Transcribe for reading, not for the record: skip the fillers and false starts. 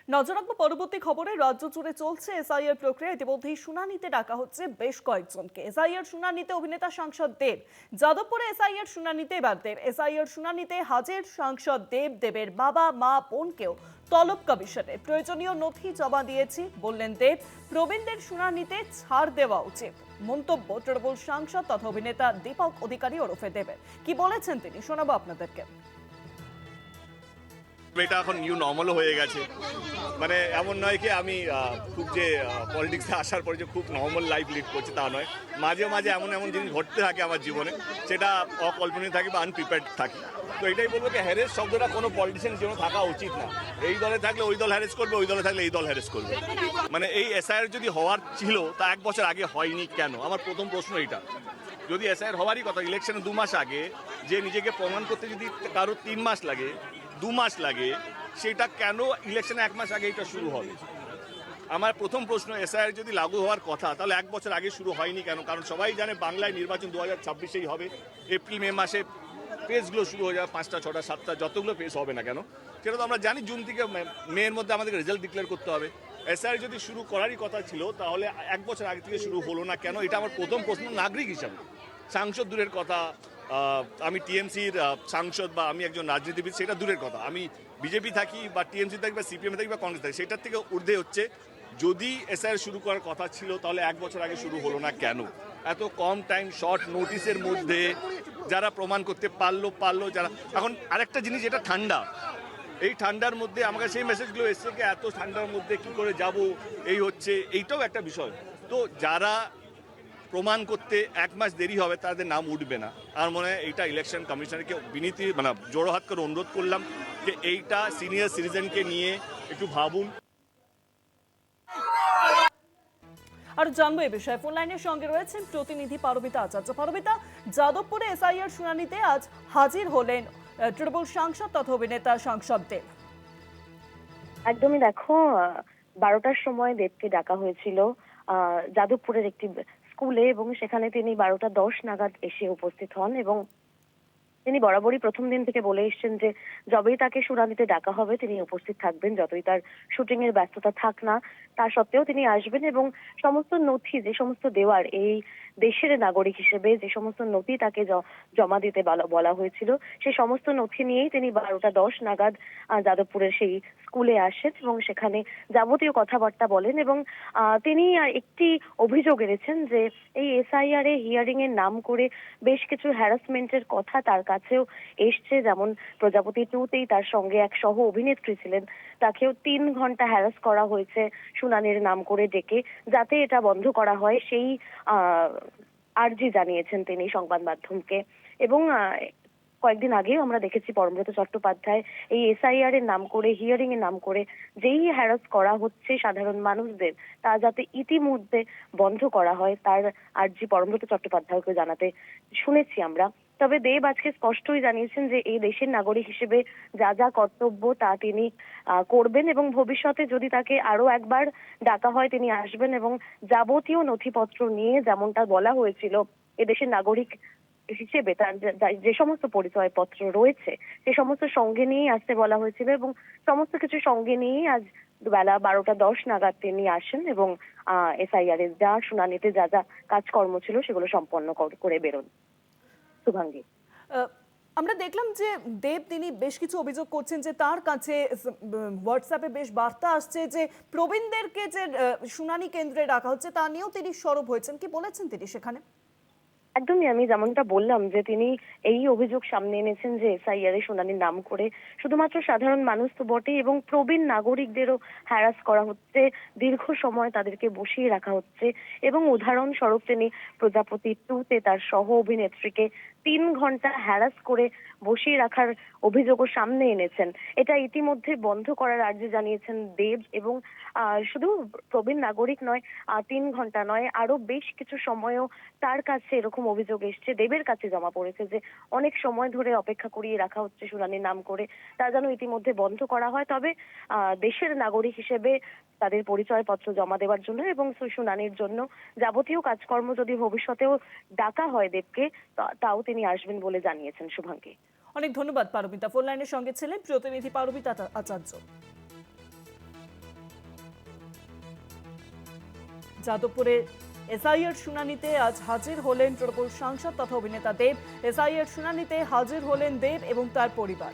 নজর রাখবো পরবর্তী খবরে। রাজ্য জুড়ে চলছে এসআইআর প্রক্রিয়া। ইতিমধ্যেই শুনানিতে ডাকা হচ্ছে বেশ কয়েকজনকে। এসআইআর শুনানিতে অভিনেতা সাংসদ দেব, যাদবপুরে এসআইআর শুনানিতে এবার দেব। এসআইআর শুনানিতে হাজির সাংসদ দেব। দেবের বাবা মা বোনকেও তলব কমিশনে প্রয়োজনীয় নথি জমা দিয়েছি বললেন দেব। প্রবীণদের শুনানিতে ছাড় দেওয়া উচিত মন্তব্য তৃণমূল সাংসদ তথা অভিনেতা দীপক অধিকারী ওরফে দেবের। কি বলেছেন তিনি শোনাবো আপনাদেরকে। এটা এখন নিউ নর্মালও হয়ে গেছে। মানে এমন নয় কি আমি খুব যে পলিটিক্সে আসার পরে যে খুব নর্মাল লাইফ লিড করছি তা নয়। মাঝে মাঝে এমন এমন জিনিস ঘটতে থাকে আমার জীবনে, সেটা অকল্পনীয় থাকে বা আনপ্রিপেয়ার্ড থাকে। তো এটাই বলবো কি হ্যারেস শব্দটা কোনো পলিটিশিয়ানের জন্য থাকা উচিত না। এই দলে থাকলে ওই দল হ্যারেস করবে, ওই দলে থাকলে এই দল হ্যারেস করবে। মানে এই এসআইআর যদি হওয়ার ছিল তা 1 বছর আগে হয়নি কেন? আমার প্রথম প্রশ্ন এইটা। যদি এসআইআর হওয়ারই কথা, ইলেকশনের 2 মাস আগে যে নিজেকে প্রমাণ করতে যদি কারো 3 মাস লাগে, 2 মাস লাগে, সেটা কেন ইলেকশনে 1 মাস আগে এটা শুরু হবে? আমার প্রথম প্রশ্ন, এসআইআর যদি লাগু হওয়ার কথা তাহলে 1 বছর আগে শুরু হয়নি কেন? কারণ সবাই জানে বাংলায় নির্বাচন 2026-এই হবে। এপ্রিল মে মাসে ফেজগুলো শুরু হয়ে যাবে, 5টা 6টা 7টা যতগুলো ফেজ হবে না কেন, সেটা তো আমরা জানি। জুন থেকে মেয়ের মধ্যে আমাদেরকে রেজাল্ট ডিক্লেয়ার করতে হবে। এসআইআর যদি শুরু করারই কথা ছিল তাহলে 1 বছর আগে থেকে শুরু হলো না কেন? এটা আমার প্রথম প্রশ্ন নাগরিক হিসাবে। সাংসদ দূরের কথা, আমি টিএমসির সাংসদ বা আমি একজন রাজনীতিবিদ সেটা দূরের কথা। আমি বিজেপি থাকি বা টিএমসি থাকি বা সিপিএম থাকি বা কংগ্রেস থাকি, সেটার থেকে ঊর্ধ্বে হচ্ছে যদি এসআইআর শুরু করার কথা ছিল তাহলে 1 বছর আগে শুরু হলো না কেন? এত কম টাইম, শর্ট নোটিসের মধ্যে যারা প্রমাণ করতে পারলো যারা। এখন আরেকটা জিনিস, এটা ঠান্ডা, এই ঠান্ডার মধ্যে আমাকে সেই মেসেজগুলো এসছে কি এত ঠান্ডার মধ্যে কি করে যাব, এই হচ্ছে, এইটাও একটা বিষয়। তো যারা প্রমাণ করতে 1 মাস দেরি হবে তাদের নাম উঠবে না। আর মনে হয় এইটা ইলেকশন কমিশনারকে বিনীতি মানে জোড়ো হাত করে অনুরোধ করলাম যে এইটা সিনিয়র সিটিজেনকে নিয়ে একটু ভাবুন। আর জানবো এ বিষয়ে ফোন লাইনের সঙ্গে রয়েছেন প্রতিনিধি পারমিতা আচার্য। পারমিতা, যাদবপুরে এসআইআর শুনানিতে আজ হাজির হলেন তৃণমূল সাংসদ তথা অভিনেতা সাংসদ দেব। একদমই দেখো, 12টার সময় দেবকে ডাকা হয়েছিল যাদবপুরের একটি স্কুলে এবং সেখানে তিনি 12টা 10 নাগাদ এসে উপস্থিত হন এবং তিনি বরাবরই প্রথম দিন থেকে বলে এসেছেন যে যবেই তাকে শুনানিতে ডাকা হবে তিনি উপস্থিত থাকবেন, যতই তার শুটিং এর ব্যস্ততা থাক না তা সত্ত্বেও তিনি আসবেন এবং সমস্ত নথি যে সমস্ত দেওয়ার এই দেশের নাগরিক হিসেবে যে সমস্ত নথি তাকে জমা দিতে বলা হয়েছিল সেই সমস্ত নথি নিয়েই তিনি 12টা 10 নাগাদ যাদবপুরের সেই স্কুলে আসেন এবং সেখানে যাবতীয় কথাবার্তা বলেন এবং তিনি একটি অভিযোগ এনেছেন যে এই এসআইআর এ হিয়ারিং এর নাম করে বেশ কিছু হ্যারাসমেন্টের কথা তার কাছেও এসছে। যেমন প্রজাপতি 2-তেই তার সঙ্গে এক সহ অভিনেত্রী ছিলেন, তাকেও 3 ঘন্টা হ্যারাস করা হয়েছে শুনানির নাম করে ডেকে, যাতে এটা বন্ধ করা হয় সেই আর্জি জানিয়েছেন তিনি সংবাদ মাধ্যমকে। এবং কয়েকদিন আগেও আমরা দেখেছি পরমব্রত চট্টোপাধ্যায় এই এসআইআর এর নাম করে, হিয়ারিং এর নাম করে যেই হ্যারাস করা হচ্ছে সাধারণ মানুষদের তা যাতে ইতিমধ্যে বন্ধ করা হয় তার আর্জি পরমব্রত চট্টোপাধ্যায়কে জানাতে শুনেছি আমরা। তবে দেব আজকে স্পষ্টই জানিয়েছেন যে এই দেশের নাগরিক হিসেবে যা যা কর্তব্য তা তিনি করবেন এবং ভবিষ্যতে যদি তাকে আরো একবার ডাকা হয় তিনি আসবেন এবং যাবতীয় নথিপত্র নিয়ে, যেমনটা বলা হয়েছিল এদেশের নাগরিক হিসেবে তার যে সমস্ত পরিচয়পত্র রয়েছে সে সমস্ত সঙ্গে নিয়েই আসতে বলা হয়েছিল এবং সমস্ত কিছু সঙ্গে নিয়েই আজ বেলা 12টা 10 নাগাদ তিনি আসেন এবং এসআইআর এর যা শুনানিতে যা যা কাজকর্ম ছিল সেগুলো সম্পন্ন করে বেরোন। শুভাঙ্গী, আমরা দেখলাম যে দেব তিনি বেশ কিছু অভিযোগ করছেন যে তার কাছে হোয়াটসঅ্যাপে বেশ বার্তা আসছে যে প্রবীণদেরকে যে শুনানি কেন্দ্রে রাখা হচ্ছে তা নিয়েও তিনি সরব হয়েছেন। কি বলেছেন তিনি সেখানে? একদমই আমি যেমনটা বললাম যে তিনি এই অভিযোগ সামনে এনেছেন যে এসআইআর এর শুনানির নাম করে শুধুমাত্র সাধারণ মানুষ তো বটেই এবং প্রবীণ নাগরিকদেরও হ্যারাস করা হচ্ছে, দীর্ঘ সময় তাদেরকে বসিয়ে রাখা হচ্ছে এবং উদাহরণস্বরূপ তিনি প্রজাপতি 2-তে তার সহ অভিনেত্রীকে 3 ঘন্টা হ্যারাস করে বসিয়ে রাখার অভিযোগও সামনে এনেছেন। এটা ইতিমধ্যে বন্ধ করার আর্জি জানিয়েছেন দেব এবং শুধু প্রবীণ নাগরিক নয়, 3 ঘন্টা নয়, আরো বেশ কিছু সময়ও তার কাছে এরকম অভিযোগ এসছে, দেবের কাছে জমা পড়েছে যে অনেক সময় ধরে অপেক্ষা করিয়ে রাখা হচ্ছে শুনানির নাম করে, তা যেন ইতিমধ্যে বন্ধ করা হয়। তবে দেশের নাগরিক হিসেবে তাদের পরিচয়পত্র জমা দেওয়ার জন্য এবং শুনানির জন্য যাবতীয় কাজকর্ম যদি ভবিষ্যতেও ডাকা হয় দেবকে তাও তিনি আসবেন বলে জানিয়েছেন। শুভাঙ্গী, অনেক ধন্যবাদ পারমিতা। ফোন লাইনের সঙ্গে ছিলেন প্রতিনিধি পারমিতা আচার্য। যাদবপুরে এসআইআর শুনানিতে আজ হাজির হলেন তৃণমূল সাংসদ তথা অভিনেতা দেব। এসআইআর শুনানিতে হাজির হলেন দেব এবং তার পরিবার।